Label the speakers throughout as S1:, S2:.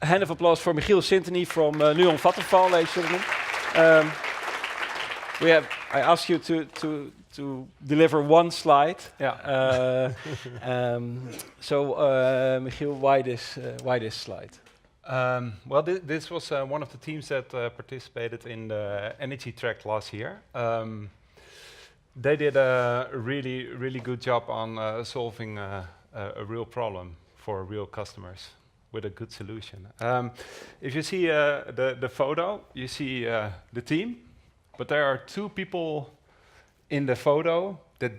S1: A hand of applause for Michiel Sintenie from Nuon Vattenfall, ladies and gentlemen. I asked you to deliver one slide.
S2: Yeah.
S1: Michiel, why this slide?
S2: Well, this was one of the teams that participated in the energy track last year. They did a really good job on solving a real problem for real customers with a good solution. If you see the photo, you see the team, but there are two people in the photo that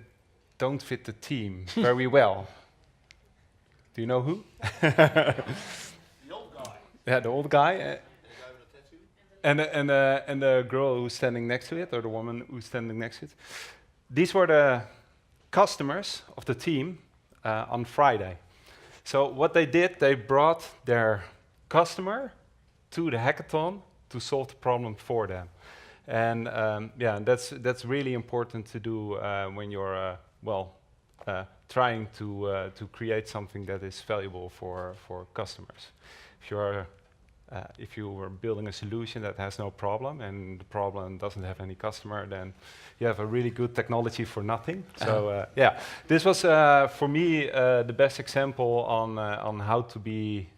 S2: don't fit the team very well. Do you know who?
S3: The old guy.
S2: Yeah, the old guy.
S3: The guy with a tattoo.
S2: And the girl who's standing next to it, or the woman who's standing next to it. These were the customers of the team on Friday. So what they did, they brought their customer to the hackathon to solve the problem for them. And that's really important to do when you're trying to create something that is valuable for customers. If you are building a solution that has no problem and the problem doesn't have any customer, then you have a really good technology for nothing. So this was for me the best example on how to be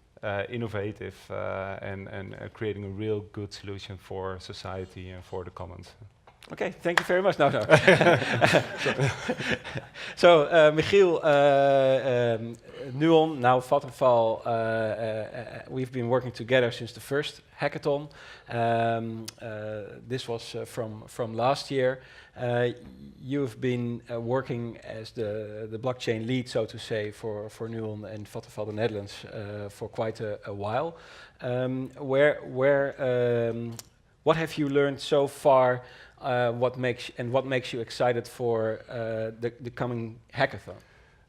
S2: innovative and creating a real good solution for society and for the commons.
S1: Okay, thank you very much. No. So, Michiel, Nuon, now Vattenfall, we've been working together since the first hackathon. This was from last year. You've been working as the blockchain lead, so to say, for Nuon and Vattenfall the Netherlands for quite a while. What have you learned so far? What makes you excited for the coming hackathon?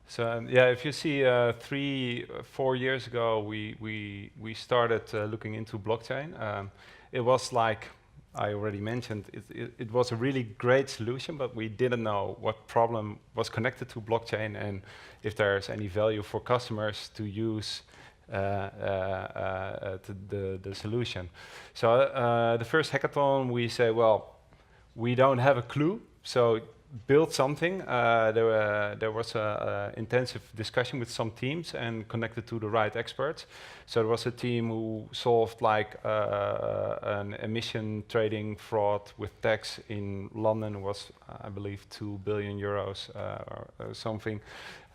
S2: So if you see 3-4 years ago, we started looking into blockchain. It was like I already mentioned, it was a really great solution, but we didn't know what problem was connected to blockchain and if there's any value for customers to use the solution. So the first hackathon, we say, well, we don't have a clue, so build something. There was an intensive discussion with some teams and connected to the right experts. So there was a team who solved like an emission trading fraud with tax in London. Was I believe 2 billion euros or something.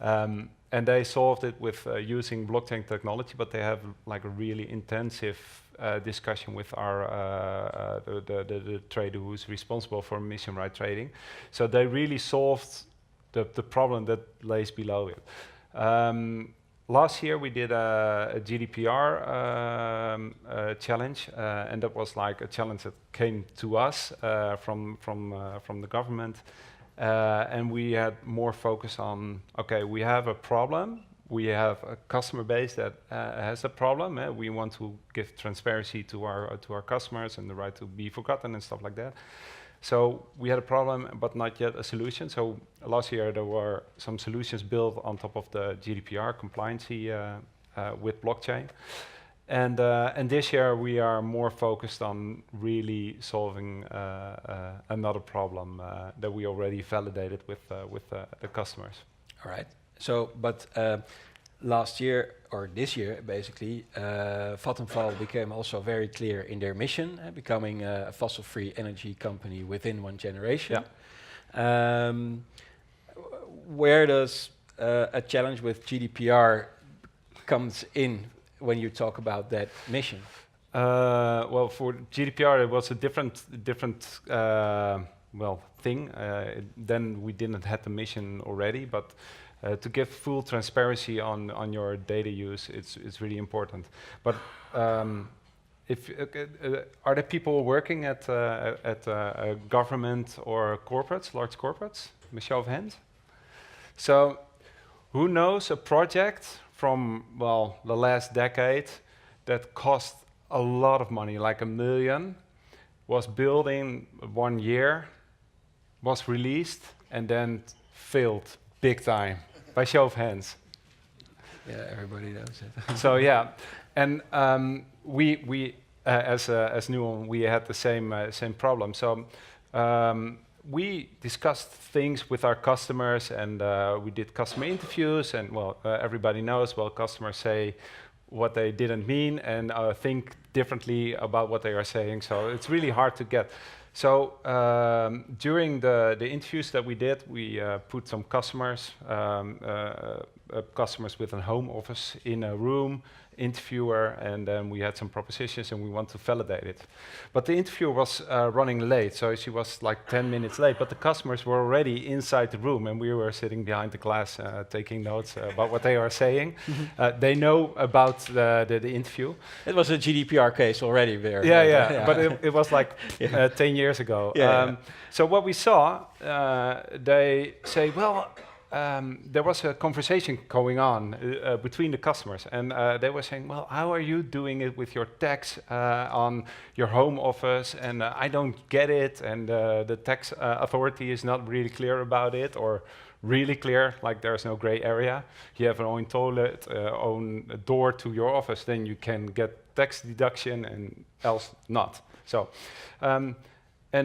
S2: And they solved it with using blockchain technology, but they have like a really intensive discussion with our the trader who's responsible for emission right trading. So they really solved the problem that lays below it. Last year we did a GDPR challenge, and that was like a challenge that came to us from the government. And we had more focus on, okay, we have a problem, we have a customer base that has a problem, we want to give transparency to our customers and the right to be forgotten and stuff like that. So we had a problem, but not yet a solution. So last year there were some solutions built on top of the GDPR compliancy with blockchain. And this year we are more focused on really solving another problem that we already validated with the customers.
S1: All right. So, but last year or this year, basically, Vattenfall became also very clear in their mission, becoming a fossil-free energy company within one generation. Yeah. Where does a challenge with GDPR comes in when you talk about that mission?
S2: Well, for GDPR, it was a different thing. Then we didn't have the mission already, but to give full transparency on your data use, it's really important. But if are there people working at government or corporates, large corporates? Show of hands. So, who knows a project from the last decade that cost a lot of money, like $1 million, was built in 1 year, was released, and then failed big time? By show of hands.
S1: Yeah, everybody knows it.
S2: So yeah, and we as Nuon, we had the same problem. So we discussed things with our customers, and we did customer interviews. And well, everybody knows, well, customers say what they didn't mean and think differently about what they are saying. So it's really hard to get. So during the interviews that we did, we put some customers with a home office in a room, interviewer, and then we had some propositions and we want to validate it. But the interviewer was running late, so she was like 10 minutes late, but the customers were already inside the room and we were sitting behind the glass taking notes about what they are saying. They know about the interview.
S1: It was a GDPR case already there.
S2: Yeah. But it was like 10 years ago. So what we saw, they say, well, there was a conversation going on between the customers, and they were saying, well, how are you doing it with your tax on your home office? And I don't get it, and the tax authority is not really clear about it, or really clear, like there's no gray area. You have an own toilet, own door to your office, then you can get tax deduction, and else not. So, and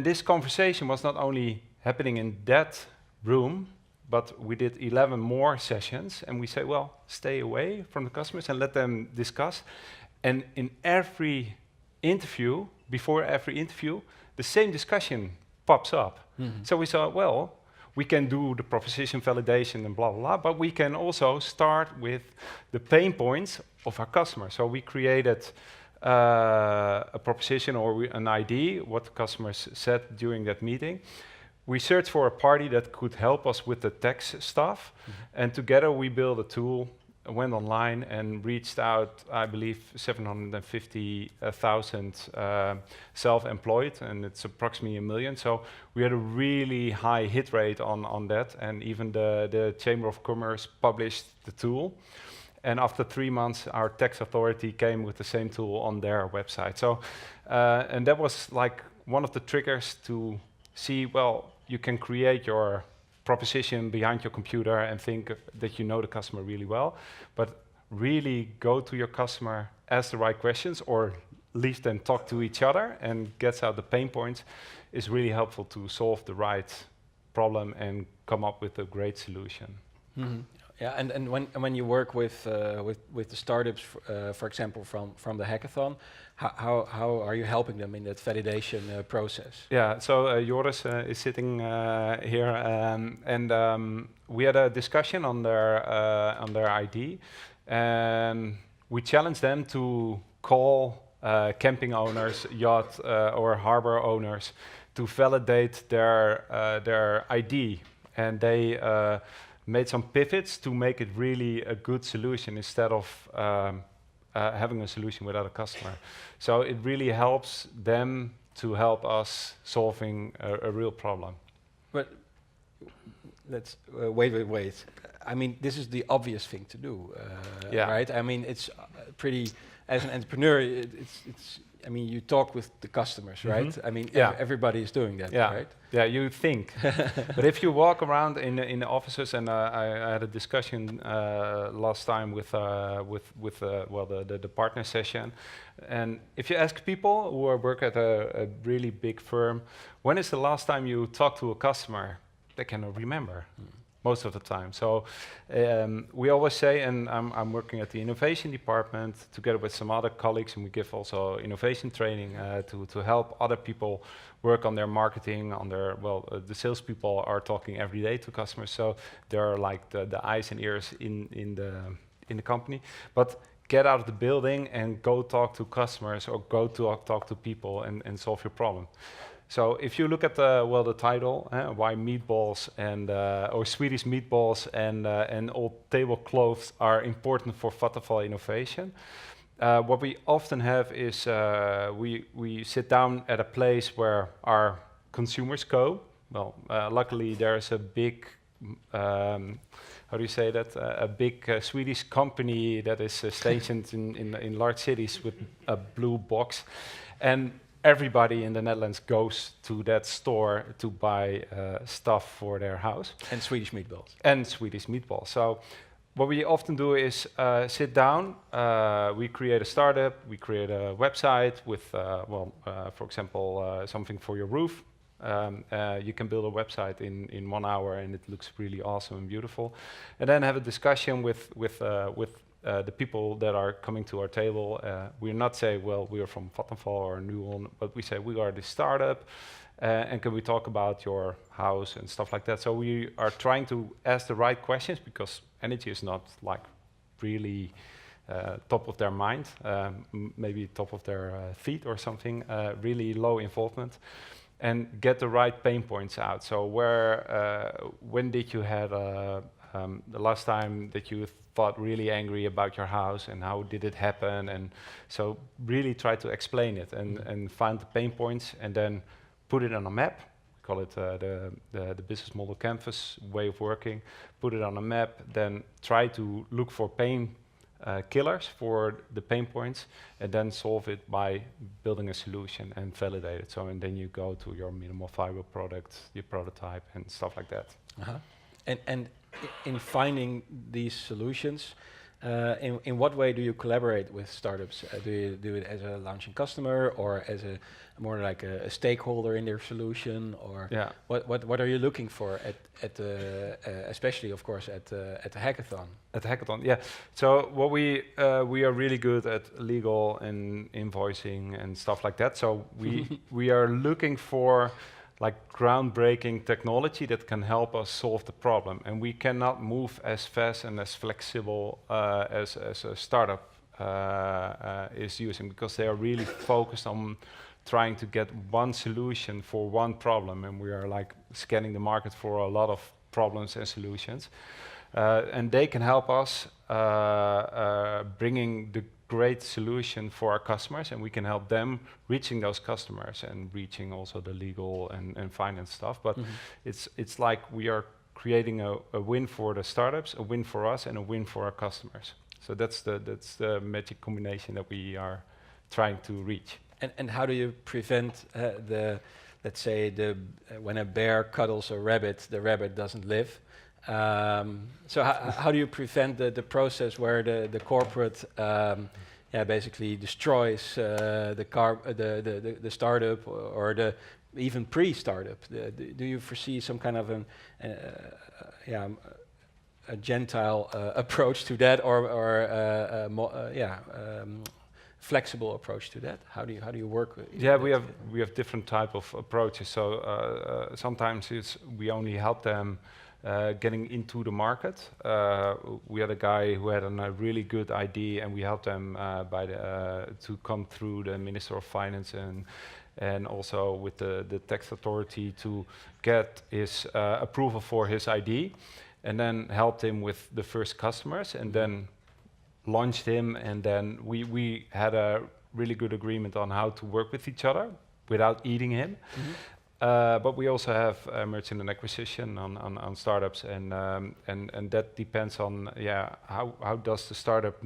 S2: this conversation was not only happening in that room, but we did 11 more sessions, and we say, well, stay away from the customers and let them discuss. And in every interview, before every interview, the same discussion pops up. So we thought, well, we can do the proposition validation and blah, blah, blah, but we can also start with the pain points of our customers. So we created a proposition or an ID, what the customers said during that meeting. We searched for a party that could help us with the tax stuff, and together we built a tool, went online and reached out, I believe, 750,000 self-employed, and it's approximately 1 million. So we had a really high hit rate on that, and even the Chamber of Commerce published the tool. And after 3 months, our tax authority came with the same tool on their website. So, and that was like one of the triggers to see, well, you can create your proposition behind your computer and think that you know the customer really well, but really go to your customer, ask the right questions, or leave them talk to each other and gets out the pain points is really helpful to solve the right problem and come up with a great solution.
S1: Yeah, and when you work with the startups, for example, from the hackathon, how are you helping them in that validation process?
S2: Yeah, so Joris is sitting here, and we had a discussion on their ID, and we challenged them to call camping owners, yacht or harbor owners to validate their ID, and they made some pivots to make it really a good solution instead of having a solution without a customer. So it really helps them to help us solving a real problem.
S1: But let's wait. I mean, this is the obvious thing to do, right? I mean, it's pretty. As an entrepreneur, it's. I mean, you talk with the customers, right? I mean, everybody is doing that, right?
S2: Yeah, you think. But if you walk around in the offices, and I had a discussion last time with the partner session, and if you ask people who work at a really big firm, when is the last time you talked to a customer? They cannot remember. Most of the time. So we always say, and I'm working at the innovation department together with some other colleagues, and we give also innovation training to help other people work on their marketing, on their, the salespeople are talking every day to customers, so they're like the eyes and ears in the company. But get out of the building and go talk to customers or go to talk to people and solve your problem. So if you look at the title, why meatballs and or Swedish meatballs and old tablecloths are important for Vattenfall innovation, what we often have is we sit down at a place where our consumers go. Well, luckily there's a big how do you say that? A big Swedish company that is stationed in large cities with a blue box, and everybody in the Netherlands goes to that store to buy stuff for their house.
S1: And Swedish meatballs.
S2: And Swedish meatballs. So what we often do is sit down, we create a startup, we create a website with, for example, something for your roof. You can build a website in 1 hour and it looks really awesome and beautiful. And then have a discussion with the people that are coming to our table. We're not saying, well, we are from Vattenfall or Nuon, but we say we are the startup. And can we talk about your house and stuff like that? So we are trying to ask the right questions because energy is not like really top of their mind, maybe top of their feet or something, really low involvement, and get the right pain points out. So when did you have the last time that you thought really angry about your house and how did it happen? And so really try to explain it and find the pain points and then put it on a map. We call it the business model canvas way of working. Put it on a map, then try to look for pain killers for the pain points, and then solve it by building a solution and validate it. So, and then you go to your minimal viable product, your prototype, and stuff like that.
S1: And in finding these solutions, in what way do you collaborate with startups? Do you do it as a launching customer or as a more like a stakeholder in their solution, or what are you looking for at the especially of course at the hackathon?
S2: At the hackathon, yeah. So what we are really good at legal and invoicing and stuff like that. So we are looking for like groundbreaking technology that can help us solve the problem, and we cannot move as fast and as flexible as a startup is using, because they are really focused on trying to get one solution for one problem, and we are like scanning the market for a lot of problems and solutions, and they can help us bringing the great solution for our customers, and we can help them reaching those customers and reaching also the legal and finance stuff. But it's like we are creating a win for the startups, a win for us, and a win for our customers. So that's the magic combination that we are trying to reach.
S1: And how do you prevent let's say when a bear cuddles a rabbit, the rabbit doesn't live? So how do you prevent the process where the corporate basically destroys the startup or the even pre-startup? Do you foresee some kind of a gentile approach to that, or flexible approach to that? How do you work with?
S2: Yeah, we have different type of approaches. So sometimes we only help them getting into the market. We had a guy who had a really good idea, and we helped them to come through the Minister of Finance and also with the tax authority to get his approval for his idea, and then helped him with the first customers, and then launched him, and then we had a really good agreement on how to work with each other without eating him. But we also have merchant and acquisition on startups, and that depends on how does the startup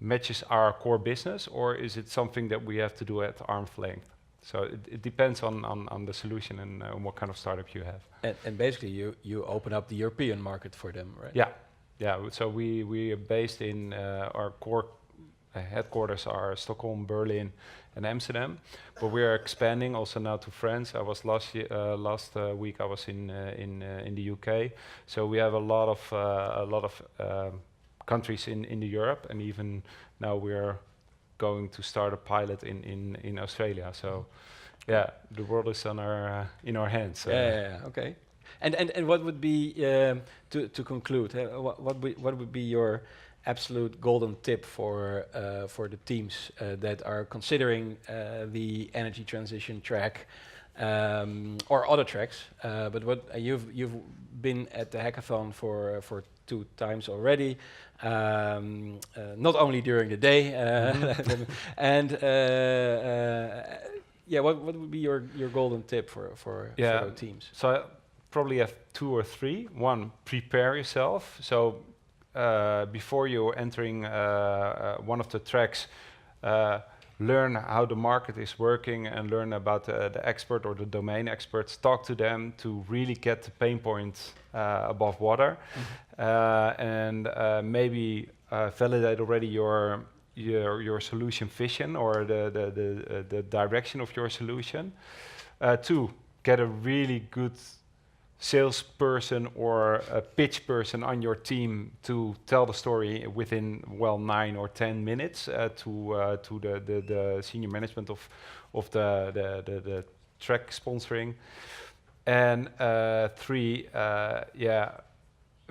S2: matches our core business, or is it something that we have to do at arm's length? So it depends on the solution and what kind of startup you have.
S1: And basically you open up the European market for them, right?
S2: Yeah. So we are based in our core headquarters are Stockholm, Berlin, and Amsterdam, but we are expanding also now to France. I was last week I was in the UK. So we have a lot of countries in Europe, and even now we are going to start a pilot in Australia. So yeah, the world is in our hands.
S1: Okay. And what would be to conclude? What would be your absolute golden tip for the teams that are considering the energy transition track or other tracks? But what you've been at the hackathon for 2 times already, not only during the day, and what would be your golden tip for those teams?
S2: So I probably have 2 or 3. One, prepare yourself. So before you're entering one of the tracks, learn how the market is working and learn about the expert or the domain experts, talk to them to really get the pain points above water, and maybe validate already your solution vision or the direction of your solution. Two, get a really good salesperson or a pitch person on your team to tell the story within 9 or 10 minutes to the senior management of the track sponsoring. And three,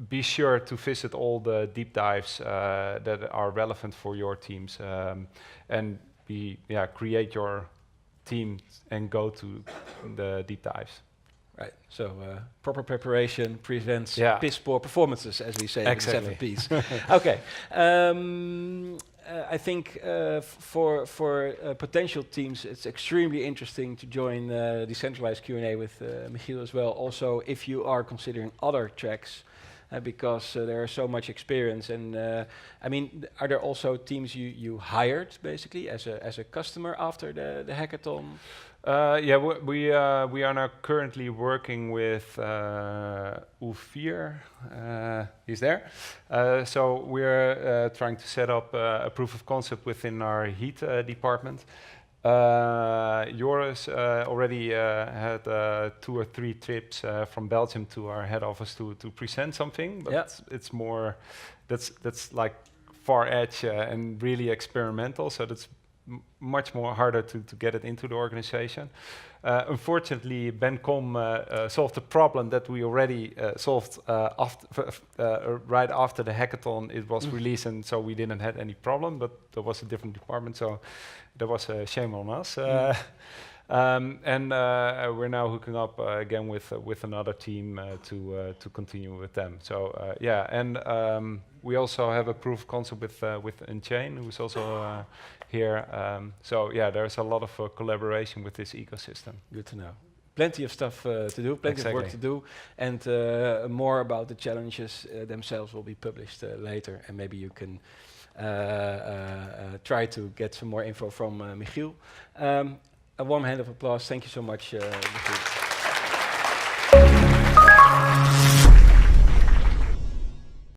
S2: be sure to visit all the deep dives that are relevant for your teams, and create your team and go to the deep dives.
S1: Right. So proper preparation prevents piss poor performances, as we say.
S2: Exactly.
S1: In 7 Ps. Okay. I think for potential teams, it's extremely interesting to join decentralized Q&A with Michiel as well. Also, if you are considering other tracks, because there is so much experience. And I mean, are there also teams you hired basically as a customer after the hackathon?
S2: We are now currently working with Ophir. He's there. So we're trying to set up a proof of concept within our heat department. Joris already had 2 or 3 trips from Belgium to our head office to present something, but it's more that's like far edge and really experimental. So that's much more harder to get it into the organization. Unfortunately, BenCom solved the problem that we already solved right after the hackathon. It was released, and so we didn't have any problem, but there was a different department, so there was a shame on us. And we're now hooking up again with another team to continue with them. So and we also have a proof of concept with Unchain, who's also here. So there's a lot of collaboration with this ecosystem.
S1: Good to know. Plenty of stuff to do, plenty of work to do, and more about the challenges themselves will be published later, and maybe you can try to get some more info from Michiel. A warm hand of applause. Thank you so much, Michiel.